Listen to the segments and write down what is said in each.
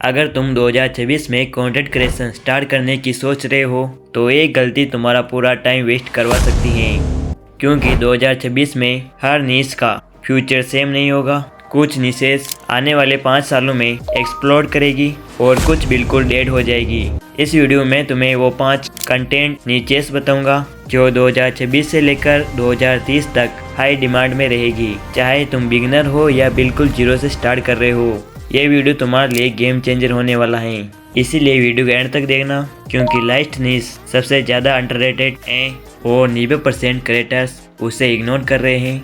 अगर तुम 2026 में कंटेंट क्रिएशन स्टार्ट करने की सोच रहे हो तो एक गलती तुम्हारा पूरा टाइम वेस्ट करवा सकती है, क्योंकि 2026 में हर नीश का फ्यूचर सेम नहीं होगा। कुछ निशेस आने वाले 5 सालों में एक्सप्लोर करेगी और कुछ बिल्कुल डेड हो जाएगी। इस वीडियो में तुम्हें वो 5 कंटेंट नीचेस बताऊंगा जो 2026 से लेकर 2030 तक हाई डिमांड में रहेगी, चाहे तुम बिगिनर हो या बिल्कुल जीरो से स्टार्ट कर रहे हो। ये वीडियो तुम्हारे लिए गेम चेंजर होने वाला है, इसीलिए वीडियो के एंड तक देखना, क्योंकि लास्ट नीश सबसे ज़्यादा अंडररेटेड है और 90% क्रिएटर्स उसे इग्नोर कर रहे हैं।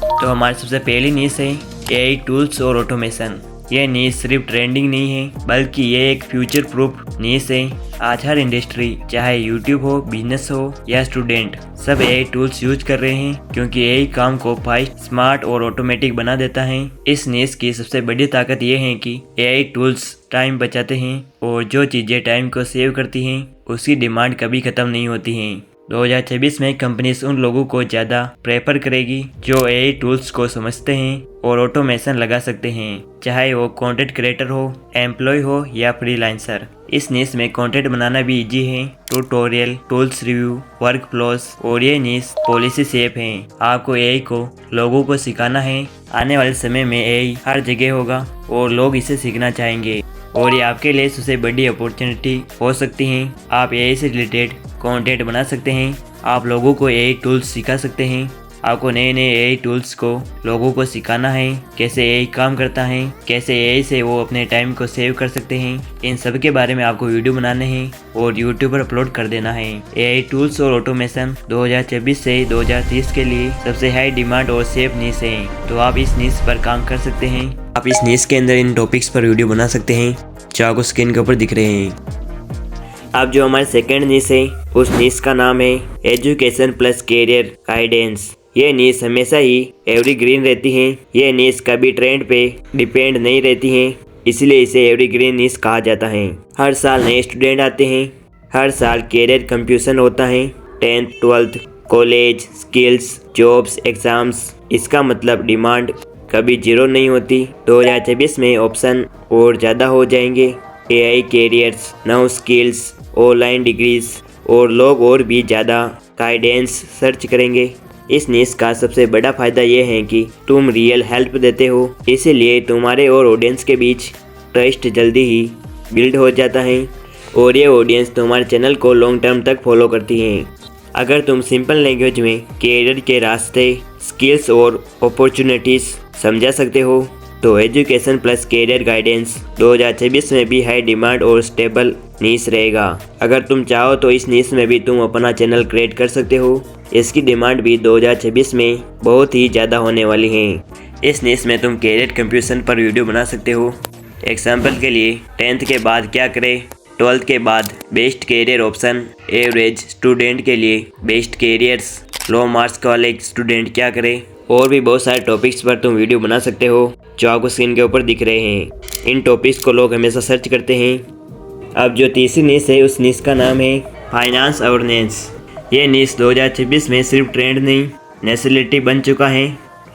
तो हमारी सबसे पहली नीश है एआई टूल्स और ऑटोमेशन। ये नीश सिर्फ ट्रेंडिंग नहीं है, बल्कि ये एक फ्यूचर प्रूफ नीश है। आज हर इंडस्ट्री, चाहे यूट्यूब हो, बिजनेस हो या स्टूडेंट, सब एआई टूल्स यूज कर रहे हैं, क्योंकि एआई काम को फास्ट, स्मार्ट और ऑटोमेटिक बना देता है। इस नीश की सबसे बड़ी ताकत ये है कि एआई टूल्स टाइम बचाते हैं और जो चीज़ें टाइम को सेव करती हैं उसकी डिमांड कभी खत्म नहीं होती हैं। 2026 में कंपनीज उन लोगों को ज़्यादा प्रेफर करेगी जो एआई टूल्स को समझते हैं और ऑटोमेशन लगा सकते हैं, चाहे वो कंटेंट क्रिएटर हो, एम्प्लॉय हो या फ्रीलांसर। इस नीश में कंटेंट बनाना भी इजी है। Tutorial, tools review, work flows और ये नीश पॉलिसी शेप है। आपको एआई को लोगों को सिखाना है। आने वाले समय में एआई हर जगह होगा और लोग इसे सीखना चाहेंगे और ये आपके लिए सबसे बड़ी अपॉर्चुनिटी हो सकती है। आप एआई से रिलेटेड कंटेंट बना सकते हैं, आप लोगों को एआई टूल्स सिखा सकते हैं। आपको नए नए एआई टूल्स को लोगों को सिखाना है, कैसे एआई काम करता है, कैसे एआई से वो अपने टाइम को सेव कर सकते हैं। इन सब के बारे में आपको वीडियो बनाने हैं और यूट्यूब पर अपलोड कर देना है। एआई टूल्स और ऑटोमेशन 2026 से 2030 के लिए सबसे हाई डिमांड और सेफ नीश है, तो आप इस नीश पर काम कर सकते हैं। आप इस नीश के अंदर इन टॉपिक्स पर वीडियो बना सकते हैं जो आपको स्क्रीन के ऊपर दिख रहे हैं। अब जो हमारे सेकंड नीश है, उस नीश का नाम है एजुकेशन प्लस कैरियर गाइडेंस। ये नीश हमेशा ही एवरग्रीन रहती है। ये नीश कभी ट्रेंड पे डिपेंड नहीं रहती है, इसलिए इसे एवरग्रीन नीश कहा जाता है। हर साल नए स्टूडेंट आते हैं, हर साल कैरियर कंफ्यूजन होता है। 10th 12th, college, skills, jobs, exams, इसका मतलब डिमांड कभी जीरो नहीं होती। 2026 में ऑप्शन और ज़्यादा हो जाएंगे। एआई कैरियर्स, नौ स्किल्स, ऑनलाइन डिग्रीज और लोग और भी ज़्यादा गाइडेंस सर्च करेंगे। इस नीश का सबसे बड़ा फ़ायदा ये है कि तुम रियल हेल्प देते हो, इसीलिए तुम्हारे और ऑडियंस के बीच ट्रस्ट जल्दी ही बिल्ड हो जाता है और ये ऑडियंस तुम्हारे चैनल को लॉन्ग टर्म तक फॉलो करती है। अगर तुम सिंपल लैंग्वेज में कैरियर के रास्ते, स्किल्स और अपॉर्चुनिटीज़ समझा सकते हो तो एजुकेशन प्लस कैरियर गाइडेंस 2026 में भी हाई डिमांड और स्टेबल नीश रहेगा। अगर तुम चाहो तो इस नीश में भी तुम अपना चैनल क्रिएट कर सकते हो। इसकी डिमांड भी 2026 में बहुत ही ज़्यादा होने वाली है। इस नीश में तुम कैरियर कंफ्यूजन पर वीडियो बना सकते हो। एग्जाम्पल के लिए 10th के बाद क्या करें, 12th के बाद best career option, average student के लिए बेस्ट कैरियर्स, लो मार्क्स वाले स्टूडेंट क्या करें, और भी बहुत सारे टॉपिक्स पर तुम वीडियो बना सकते हो जो आपको स्क्रीन के ऊपर दिख रहे हैं। इन टॉपिक्स को लोग हमेशा सर्च करते हैं। अब जो तीसरी नीश है, उस नीश का नाम है फाइनेंस अवेयरनेस। ये नीश 2026 में सिर्फ ट्रेंड नहीं, नेसेसिटी बन चुका है।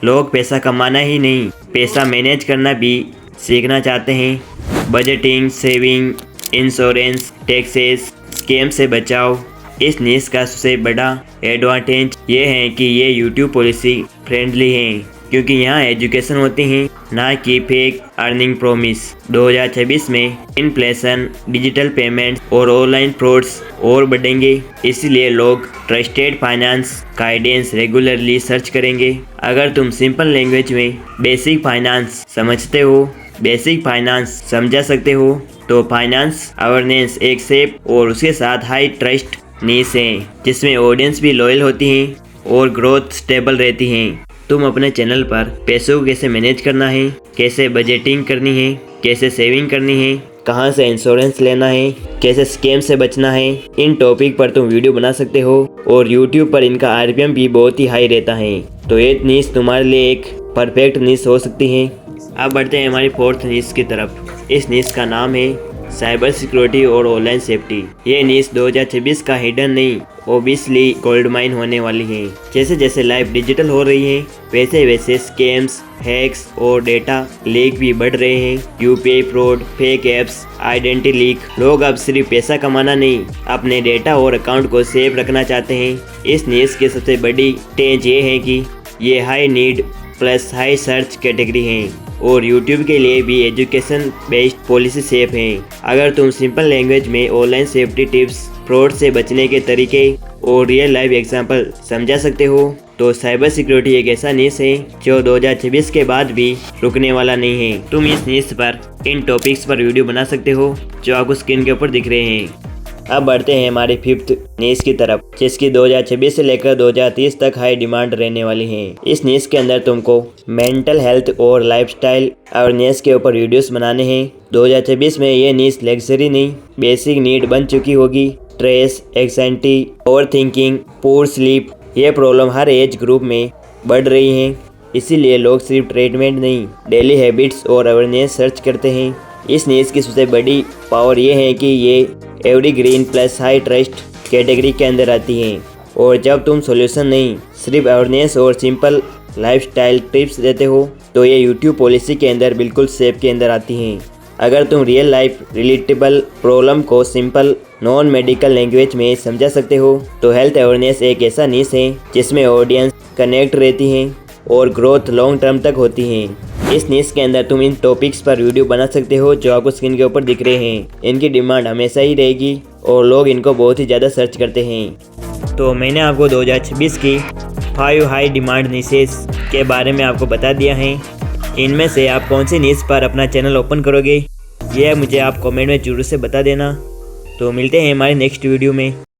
लोग पैसा कमाना ही नहीं, पैसा मैनेज करना भी सीखना चाहते हैं। Budgeting, saving, insurance, taxes, scam से बचाओ। इस नीश का सबसे बड़ा एडवांटेज ये है कि ये यूट्यूब पॉलिसी फ्रेंडली है, क्योंकि यहाँ एजुकेशन होती है, ना कि फेक अर्निंग प्रॉमिस। 2026 में इन्फ्लेशन, डिजिटल पेमेंट्स और ऑनलाइन फ्रॉड्स और बढ़ेंगे, इसलिए लोग trusted finance guidance regularly search करेंगे। अगर तुम सिंपल लैंग्वेज में बेसिक फाइनेंस समझते हो, बेसिक फाइनेंस समझा सकते हो, तो फाइनेंस अवेयरनेस एक सेफ और उसके साथ हाई ट्रस्ट नीश है, जिसमें ऑडियंस भी लॉयल होती हैं और ग्रोथ स्टेबल रहती हैं। तुम अपने चैनल पर पैसों को कैसे मैनेज करना है, कैसे बजटिंग करनी है, कैसे सेविंग करनी है, कहां से इंश्योरेंस लेना है, कैसे स्कैम से बचना है, इन टॉपिक पर तुम वीडियो बना सकते हो और यूट्यूब पर इनका आरपीएम भी बहुत ही हाई रहता है। तो ये नीश तुम्हारे लिए एक परफेक्ट नीश हो सकती है। अब बढ़ते हैं हमारी फोर्थ नीश की तरफ। इस नीश का नाम है साइबर सिक्योरिटी और ऑनलाइन सेफ्टी। ये नीश 2026 का हिडन नहीं, ओबियसली गोल्ड माइन होने वाली है। जैसे जैसे लाइफ डिजिटल हो रही है वैसे वैसे स्कैम्स, हैक्स और डेटा लीक भी बढ़ रहे हैं। UPI fraud, fake apps, identity leak. लोग अब सिर्फ पैसा कमाना नहीं, अपने डेटा और अकाउंट को सेफ रखना चाहते हैं। इस नीश की सबसे बड़ी टेंज ये है कि ये high need plus high search category है और यूट्यूब के लिए भी एजुकेशन बेस्ड पॉलिसी सेफ है। अगर तुम सिंपल लैंग्वेज में ऑनलाइन सेफ्टी टिप्स, फ्रॉड से बचने के तरीके और रियल लाइफ एग्जांपल समझा सकते हो तो साइबर सिक्योरिटी एक ऐसा नीश है जो 2026 के बाद भी रुकने वाला नहीं है। तुम इस नीश पर इन टॉपिक्स पर वीडियो बना सकते हो जो आपको स्क्रीन के ऊपर दिख रहे हैं। अब बढ़ते हैं हमारी फिफ्थ नीश की तरफ, जिसकी 2026 से लेकर 2030 तक हाई डिमांड रहने वाली है। इस नीश के अंदर तुमको मेंटल हेल्थ और लाइफस्टाइल अवेयरनेस के ऊपर वीडियोस बनाने हैं। 2026 में ये नीश लग्जरी नहीं, बेसिक नीड बन चुकी होगी। Stress, anxiety, over thinking, poor sleep, ये प्रॉब्लम हर एज ग्रुप में बढ़ रही हैं। इसीलिए लोग सिर्फ ट्रीटमेंट नहीं, डेली हैबिट्स और अवेयरनेस सर्च करते हैं। इस नीश की सबसे बड़ी पावर ये है कि ये evergreen plus high trust category के अंदर आती हैं। और जब तुम सॉल्यूशन नहीं, सिर्फ अवेयरनेस और सिंपल लाइफस्टाइल टिप्स देते हो तो ये यूट्यूब पॉलिसी के अंदर बिल्कुल सेफ के अंदर आती हैं। अगर तुम रियल लाइफ रिलेटेबल प्रॉब्लम को सिंपल नॉन मेडिकल लैंग्वेज में समझा सकते हो तो हेल्थ अवेयरनेस एक ऐसा नीश है जिसमें ऑडियंस कनेक्ट रहती हैं और ग्रोथ लॉन्ग टर्म तक होती है। इस नीश के अंदर तुम इन टॉपिक्स पर वीडियो बना सकते हो जो आपको स्क्रीन के ऊपर दिख रहे हैं। इनकी डिमांड हमेशा ही रहेगी और लोग इनको बहुत ही ज़्यादा सर्च करते हैं। तो मैंने आपको 2026 की 5 हाई डिमांड नीशेस के बारे में आपको बता दिया है। इनमें से आप कौन सी नीश पर अपना चैनल ओपन करोगे यह मुझे आप कमेंट में जरूर से बता देना। तो मिलते हैं हमारे नेक्स्ट वीडियो में।